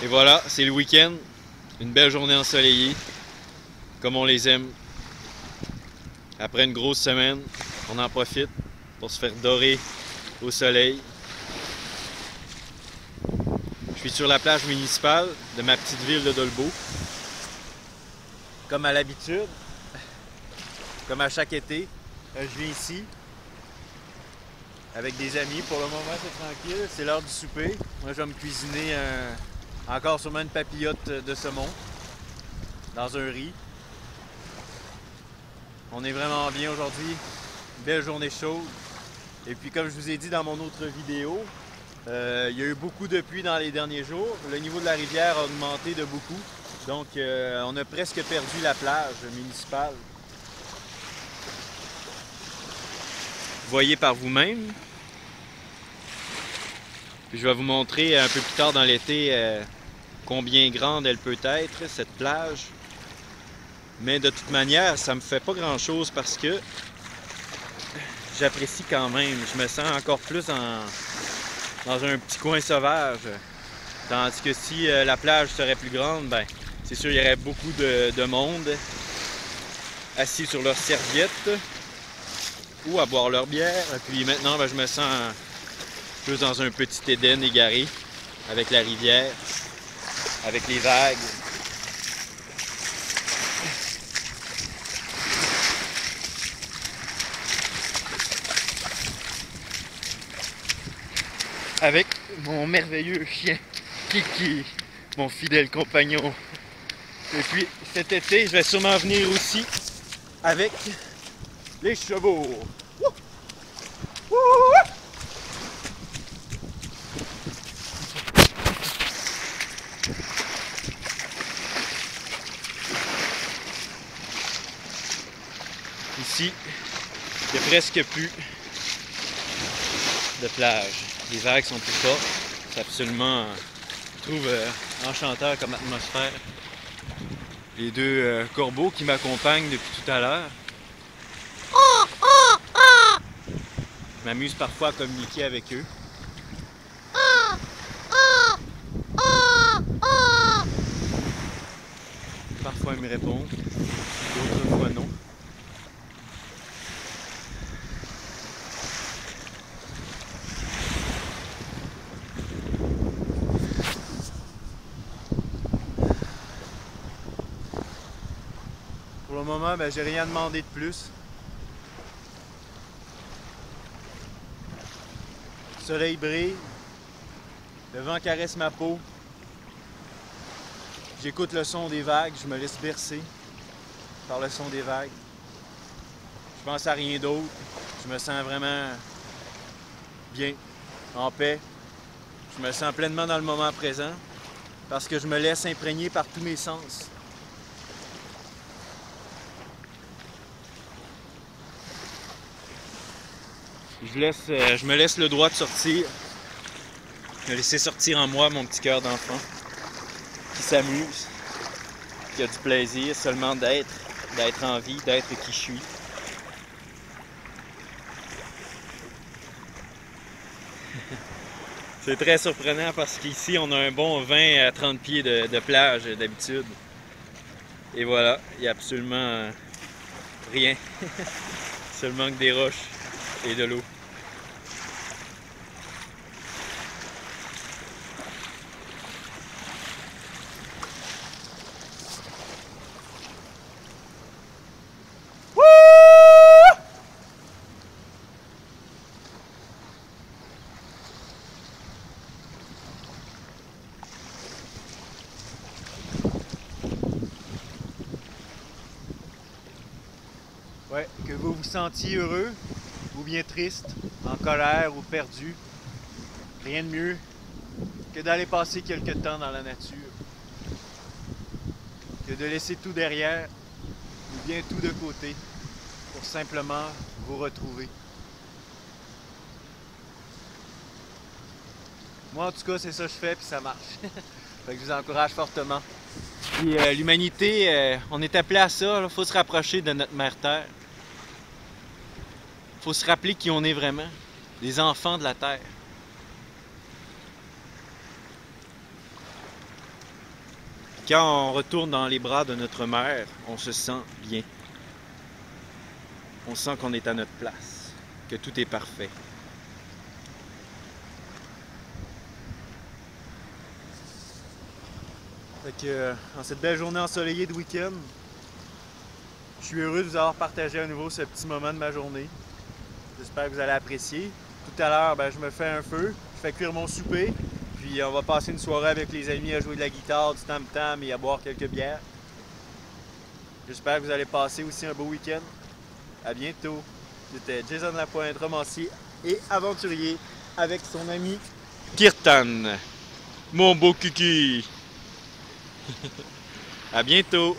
Et voilà, c'est le week-end. Une belle journée ensoleillée, comme on les aime. Après une grosse semaine, on en profite pour se faire dorer au soleil. Je suis sur la plage municipale de ma petite ville de Dolbeau. Comme à l'habitude, comme à chaque été, je viens ici avec des amis. Pour le moment, c'est tranquille. C'est l'heure du souper. Moi, je vais me cuisiner encore sûrement une papillote de saumon dans un riz. On est vraiment bien aujourd'hui. Belle journée chaude. Et puis, comme je vous ai dit dans mon autre vidéo, il y a eu beaucoup de pluie dans les derniers jours. Le niveau de la rivière a augmenté de beaucoup. Donc, on a presque perdu la plage municipale. Vous voyez par vous-même. Puis je vais vous montrer un peu plus tard dans l'été combien grande elle peut être, cette plage. Mais de toute manière, ça me fait pas grand-chose parce que j'apprécie quand même. Je me sens encore plus dans un petit coin sauvage. Tandis que si la plage serait plus grande, ben c'est sûr il y aurait beaucoup de monde assis sur leurs serviettes ou à boire leur bière. Et puis maintenant, ben, je me sens plus dans un petit Éden égaré avec la rivière, avec les vagues. Avec mon merveilleux chien Kiki, mon fidèle compagnon. Et puis cet été, je vais sûrement venir aussi avec les chevaux. Wouh! Wouh! Ici, il n'y a presque plus de plage. Les vagues sont plus fortes. C'est absolument, je trouve, enchanteur comme atmosphère. Les deux corbeaux qui m'accompagnent depuis tout à l'heure. Je m'amuse parfois à communiquer avec eux. Parfois ils me répondent, d'autres fois non. Pour le moment, ben, j'ai rien demandé de plus. Le soleil brille, le vent caresse ma peau. J'écoute le son des vagues, je me laisse bercer par le son des vagues. Je pense à rien d'autre. Je me sens vraiment bien, en paix. Je me sens pleinement dans le moment présent parce que je me laisse imprégner par tous mes sens. Je me laisse le droit de sortir, de laisser sortir en moi mon petit cœur d'enfant qui s'amuse, qui a du plaisir seulement d'être en vie, d'être qui je suis. C'est très surprenant parce qu'ici on a un bon 20 à 30 pieds de plage d'habitude. Et voilà, il n'y a absolument rien, seulement que des roches et de l'eau. Ouais, que vous vous sentiez heureux ou bien triste, en colère ou perdu, rien de mieux que d'aller passer quelque temps dans la nature, que de laisser tout derrière ou bien tout de côté pour simplement vous retrouver. Moi en tout cas c'est ça que je fais puis ça marche. Fait que je vous encourage fortement. Puis l'humanité, on est appelé à ça, il faut se rapprocher de notre mère Terre. Il faut se rappeler qui on est vraiment, les enfants de la Terre. quand on retourne dans les bras de notre mère, on se sent bien. On sent qu'on est à notre place, que tout est parfait. Fait que, en cette belle journée ensoleillée de week-end, je suis heureux de vous avoir partagé à nouveau ce petit moment de ma journée. J'espère que vous allez apprécier. Tout à l'heure, je me fais un feu, je fais cuire mon souper, puis on va passer une soirée avec les amis à jouer de la guitare, du tam-tam et à boire quelques bières. J'espère que vous allez passer aussi un beau week-end. À bientôt. C'était Jason Lapointe, romancier et aventurier avec son ami Kirtan, mon beau kiki. À bientôt.